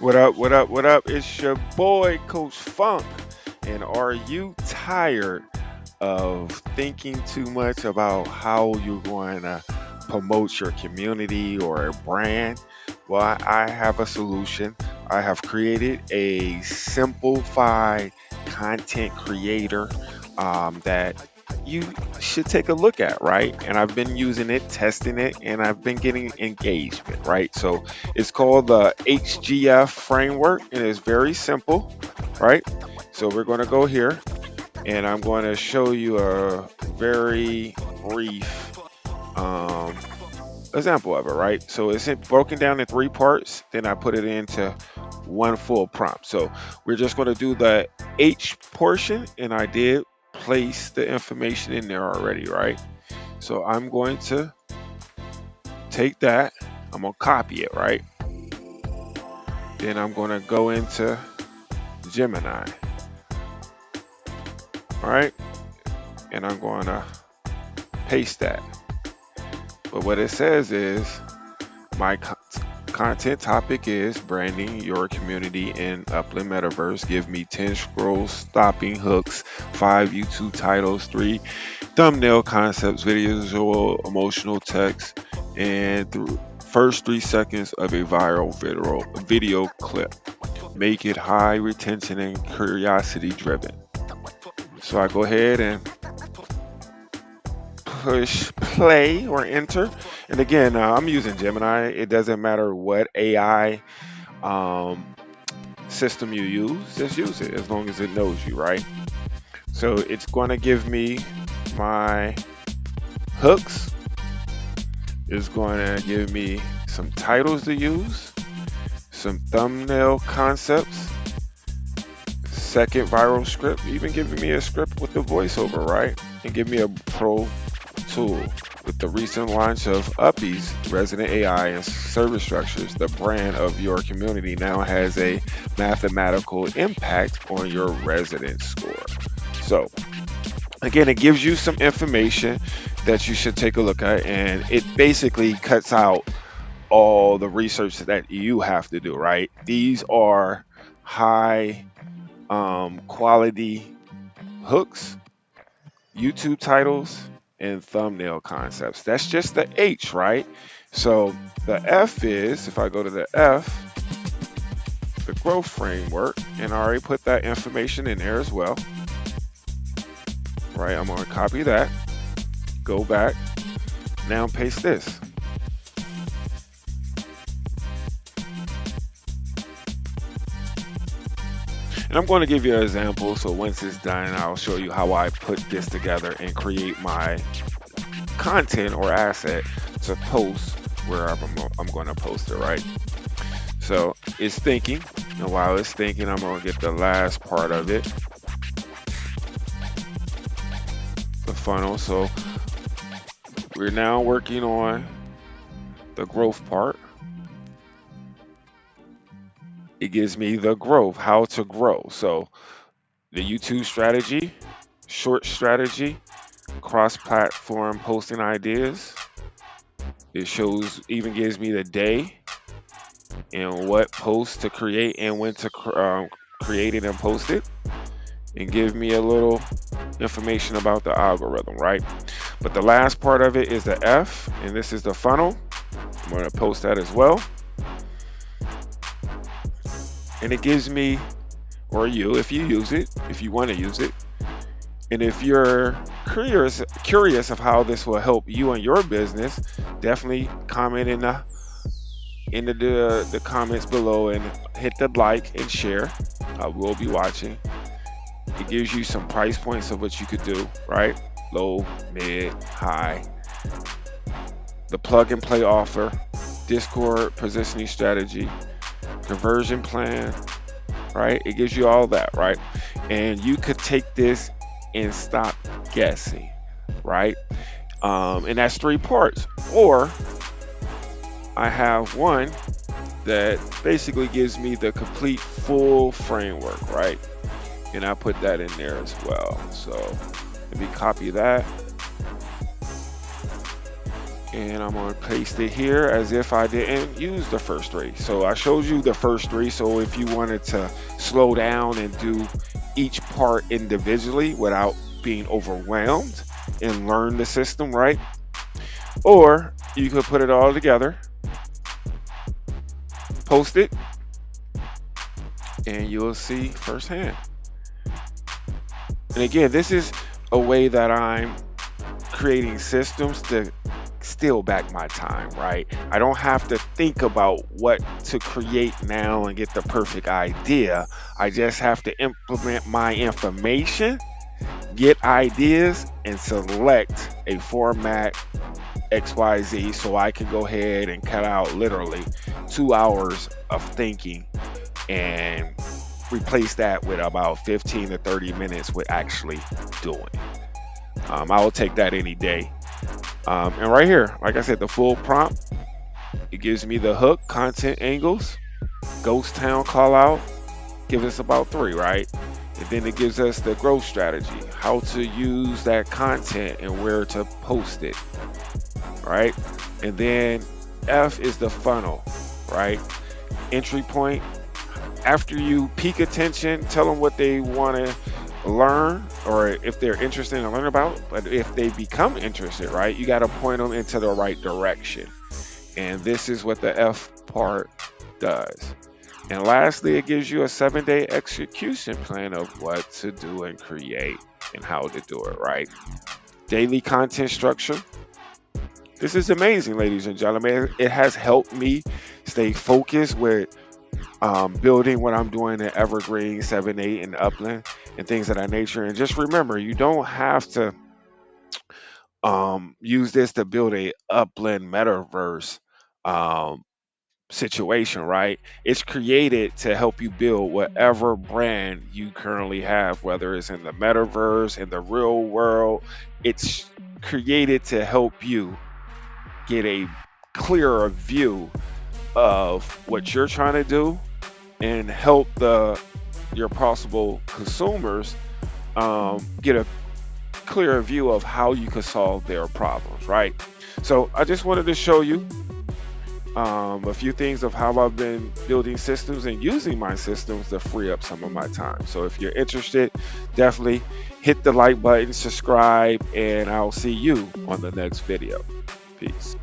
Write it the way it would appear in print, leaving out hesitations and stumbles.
What up, what up, what up? It's your boy, Coach Funk. And are you tired of thinking too much about how you're going to promote your community or a brand? Well, I have a solution. I have created a simplified content creator that you should take a look at, right? And I've been using it, testing it, and I've been getting engagement, right? So it's called the HGF framework, and it's very simple, right? So we're going to go here, and I'm going to show you a very brief um, example of it, right? So it's broken down in three parts. Then I put it into one full prompt. So we're just going to do the H portion, and I did place the information in there already, right? So I'm going to take that, I'm going to copy it, right? Then I'm going to go into Gemini, all right? And I'm going to paste that. But what it says is my content topic is branding your community in Upland Metaverse. Give me 10 scroll stopping hooks, 5 YouTube titles, 3 thumbnail concepts, visual, emotional text, and the first 3 seconds of a viral video clip. Make it high retention and curiosity driven. So I go ahead and push play or enter. And again, I'm using Gemini. It doesn't matter what AI um, system you use, just use it as long as it knows you, right? So it's going to give me my hooks. It's going to give me some titles to use, some thumbnail concepts, second viral script, even giving me a script with the voiceover, right? And give me a pro tool. With the recent launch of Uppies, Resident AI and Service Structures, the brand of your community now has a mathematical impact on your resident score. So, again, it gives you some information that you should take a look at, and it basically cuts out all the research that you have to do, right? These are high quality hooks, YouTube titles, and thumbnail concepts. That's just the H, right? So the F is, if I go to the F, the growth framework, and I already put that information in there as well, right? I'm going to copy that, go back, now paste this. And I'm going to give you an example. So once it's done, I'll show you how I put this together and create my content or asset to post wherever I'm going to post it, right? So it's thinking. And while it's thinking, I'm going to get the last part of it, the funnel. So we're now working on the growth part. It gives me the growth, how to grow. So the YouTube strategy, short strategy, cross-platform posting ideas. It shows, even gives me the day and what posts to create and when to create it and post it, and give me a little information about the algorithm, right? But the last part of it is the F, and this is the funnel. I'm going to post that as well. And it gives me, or you, if you use it, if you want to use it, and if you're curious of how this will help you and your business, definitely comment in the comments below and hit the like and share. I will be watching. It gives you some price points of what you could do, right? Low, mid, high. The plug and play offer, Discord positioning strategy, conversion plan, right? It gives you all that, right? And you could take this and stop guessing, right? And that's 3 parts. Or I have one that basically gives me the complete full framework, right? And I put that in there as well. So let me copy that, And I'm going to paste it here as if I didn't use the first three. So I showed you the first three. So if you wanted to slow down and do each part individually without being overwhelmed and learn the system, right? Or you could put it all together, post it, and you'll see firsthand. And again, this is a way that I'm creating systems to steal back my time, right? I don't have to think about what to create now and get the perfect idea. I just have to implement my information, get ideas, and select a format XYZ so I can go ahead and cut out literally 2 hours of thinking and replace that with about 15 to 30 minutes with actually doing. I will take that any day. And right here, like I said, the full prompt, it gives me the hook, content angles, ghost town call out, gives us about 3, right? And then it gives us the growth strategy, how to use that content and where to post it, right? And then F is the funnel, right? Entry point. After you peak attention, tell them what they want to learn or if they're interested in learning about. But if they become interested, right, you got to point them into the right direction. And this is what the F part does. And lastly, it gives you a 7-day execution plan of what to do and create and how to do it, right? Daily content structure. This is amazing, ladies and gentlemen. It has helped me stay focused with building what I'm doing in Evergreen, 7-8, and Upland, and things of that nature. And just remember, you don't have to use this to build a Upland metaverse situation, right? It's created to help you build whatever brand you currently have, whether it's in the metaverse, in the real world. It's created to help you get a clearer view of what you're trying to do and help your possible consumers get a clearer view of how you can solve their problems, right? So I just wanted to show you a few things of how I've been building systems and using my systems to free up some of my time. So if you're interested, definitely hit the like button, subscribe, and I'll see you on the next video. Peace.